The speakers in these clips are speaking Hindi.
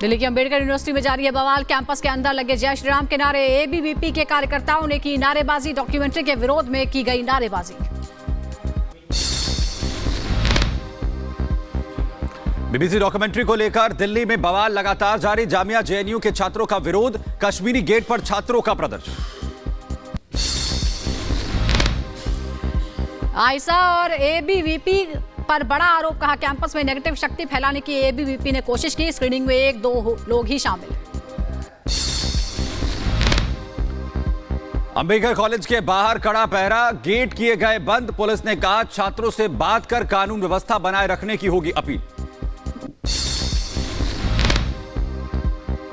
दिल्ली की अंबेडकर यूनिवर्सिटी में जारी है बवाल। कैंपस के अंदर लगे जय श्री राम के नारे। एबीवीपी के कार्यकर्ताओं ने की नारेबाजी। डॉक्यूमेंट्री के विरोध में की गई नारेबाजी। बीबीसी डॉक्यूमेंट्री को लेकर दिल्ली में बवाल लगातार जारी। जामिया जेएनयू के छात्रों का विरोध। कश्मीरी गेट पर छात्रों का प्रदर्शन। आयशा और एबीवीपी पर बड़ा आरोप। कहा कैंपस में नेगेटिव शक्ति फैलाने की एबीवीपी ने कोशिश की। स्क्रीनिंग में 1-2 लोग ही शामिल। अंबेडकर कॉलेज के बाहर कड़ा पहरा। गेट किए गए बंद। पुलिस ने कहा छात्रों से बात कर कानून व्यवस्था बनाए रखने की होगी अपील।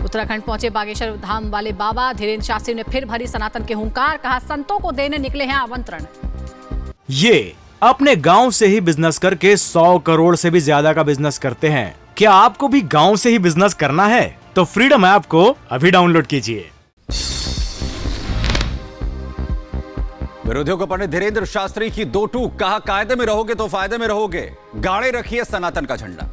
उत्तराखंड पहुंचे बागेश्वर धाम वाले बाबा धीरेन्द्र शास्त्री ने फिर भरी सनातन के हुंकार। कहा संतों को देने निकले हैं आमंत्रण। ये अपने गांव से ही बिजनेस करके 100 करोड़ से भी ज्यादा का बिजनेस करते हैं। क्या आपको भी गांव से ही बिजनेस करना है? तो फ्रीडम ऐप को अभी डाउनलोड कीजिए। विरोधियों को पंडित धीरेन्द्र शास्त्री की 2 टूक। कहा कायदे में रहोगे तो फायदे में रहोगे। गाड़े रखिए सनातन का झंडा।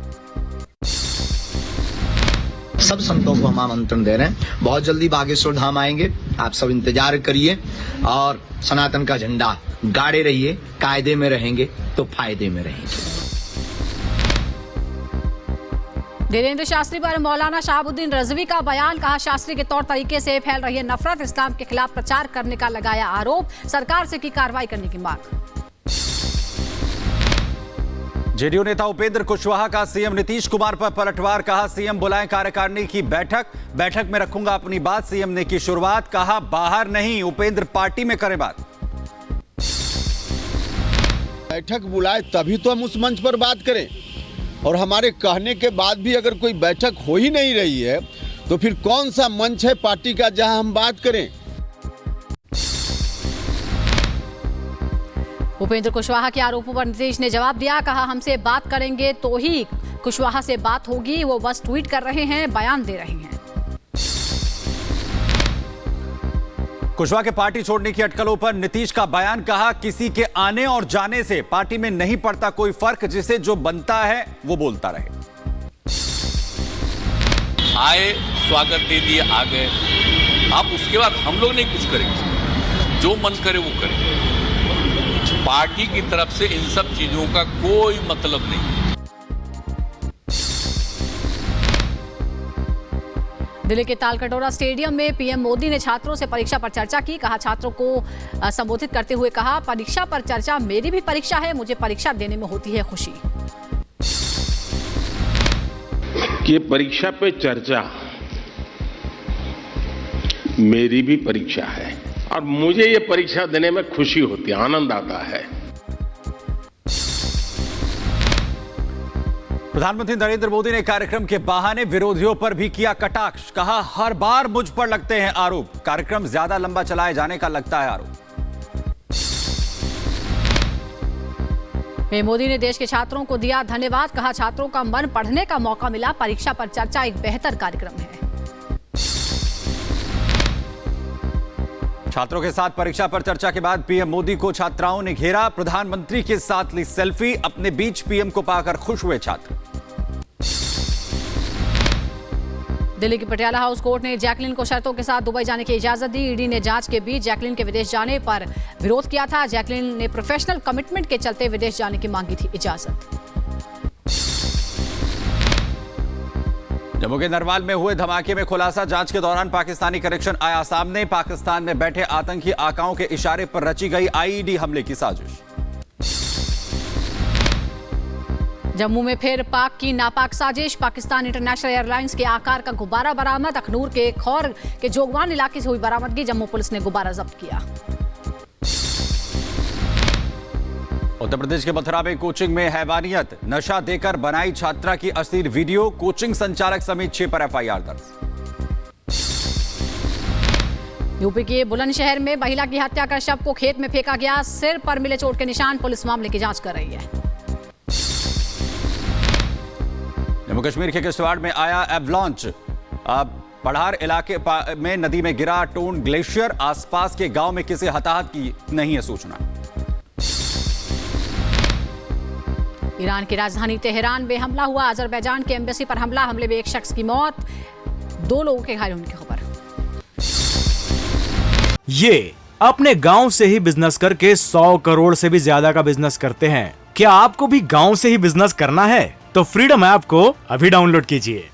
सब संतों को हम आमंत्रण दे रहे हैं। बहुत जल्दी बागेश्वर धाम आएंगे। आप सब इंतजार करिए और सनातन का झंडा गाड़े रहिए। कायदे में रहेंगे तो फायदे में रहेंगे। धीरेन्द्र शास्त्री पर मौलाना शहाबुद्दीन रजवी का बयान। कहा शास्त्री के तौर तरीके से फैल रही है नफरत। इस्लाम के खिलाफ प्रचार करने का लगाया आरोप। सरकार से की कार्रवाई करने की मांग। जेडीयू नेता उपेंद्र कुशवाहा का सीएम नीतीश कुमार पर पलटवार। कहा सीएम बुलाएं कार्यकारिणी की बैठक में रखूंगा अपनी बात। सीएम ने की शुरुआत। कहा बाहर नहीं, उपेंद्र पार्टी में करें बात। बैठक बुलाए तभी तो हम उस मंच पर बात करें, और हमारे कहने के बाद भी अगर कोई बैठक हो ही नहीं रही है तो फिर कौन सा मंच है पार्टी का जहां हम बात करें। उपेंद्र कुशवाहा के आरोपों पर नीतीश ने जवाब दिया। कहा हमसे बात करेंगे तो ही कुशवाहा से बात होगी। वो बस ट्वीट कर रहे हैं, बयान दे रहे हैं। कुशवाहा के पार्टी छोड़ने की अटकलों पर नीतीश का बयान। कहा किसी के आने और जाने से पार्टी में नहीं पड़ता कोई फर्क। जिसे जो बनता है वो बोलता रहे। आए, स्वागत दे दिए, आ गए। अब उसके बाद हम लोग नहीं कुछ करेंगे। जो मन करे वो करें। पार्टी की तरफ से इन सब चीजों का कोई मतलब नहीं। दिल्ली के तालकटोरा स्टेडियम में पीएम मोदी ने छात्रों से परीक्षा पर चर्चा की। कहा छात्रों को संबोधित करते हुए कहा परीक्षा पर चर्चा मेरी भी परीक्षा है। मुझे परीक्षा देने में होती है खुशी। कि परीक्षा पे चर्चा मेरी भी परीक्षा है और मुझे ये परीक्षा देने में खुशी होती है, आनंद आता है। प्रधानमंत्री नरेंद्र मोदी ने कार्यक्रम के बहाने विरोधियों पर भी किया कटाक्ष। कहा हर बार मुझ पर लगते हैं आरोप। कार्यक्रम ज्यादा लंबा चलाए जाने का लगता है आरोप। मोदी ने देश के छात्रों को दिया धन्यवाद। कहा छात्रों का मन पढ़ने का मौका मिला। परीक्षा पर चर्चा एक बेहतर कार्यक्रम है। छात्रों के साथ परीक्षा पर चर्चा के बाद पीएम मोदी को छात्राओं ने घेरा। प्रधानमंत्री के साथ ली सेल्फी। अपने बीच पीएम को पाकर खुश हुए छात्र। दिल्ली की पटियाला हाउस कोर्ट ने जैकलिन को शर्तों के साथ दुबई जाने की इजाजत दी। ईडी ने जांच के बीच जैकलिन के विदेश जाने पर विरोध किया था। जैकलिन ने प्रोफेशनल कमिटमेंट के चलते विदेश जाने की मांगी थी इजाजत। जम्मू के नरवाल में हुए धमाके में खुलासा। जांच के दौरान पाकिस्तानी कनेक्शन आया सामने। पाकिस्तान में बैठे आतंकी आकाओं के इशारे पर रची गई आईईडी हमले की साजिश। जम्मू में फिर पाक की नापाक साजिश। पाकिस्तान इंटरनेशनल एयरलाइंस के आकार का गुब्बारा बरामद। अखनूर के खौर के जोगवान इलाके से हुई बरामदगी। जम्मू पुलिस ने गुब्बारा जब्त किया। उत्तर प्रदेश के मथुरा में कोचिंग में हैवानियत। नशा देकर बनाई छात्रा की अश्लील वीडियो। कोचिंग संचालक समेत 6 पर एफआईआर दर्ज। यूपी के बुलंदशहर में महिला की हत्या कर शव को खेत में फेंका गया। सिर पर मिले चोट के निशान। पुलिस मामले की जांच कर रही है। जम्मू कश्मीर के किश्तवाड़ में आया एवलांच। पढ़ार इलाके में नदी में गिरा टोन ग्लेशियर। आसपास के गांव में किसी हताहत की नहीं है सूचना। ईरान की राजधानी तेहरान में हमला हुआ, अजरबैजान के एम्बेसी पर हमला, हमले में एक शख्स की मौत, 2 लोगों के घायल होने की खबर। ये अपने गांव से ही बिजनेस करके 100 करोड़ से भी ज्यादा का बिजनेस करते हैं। क्या आपको भी गांव से ही बिजनेस करना है? तो फ्रीडम ऐप को अभी डाउनलोड कीजिए।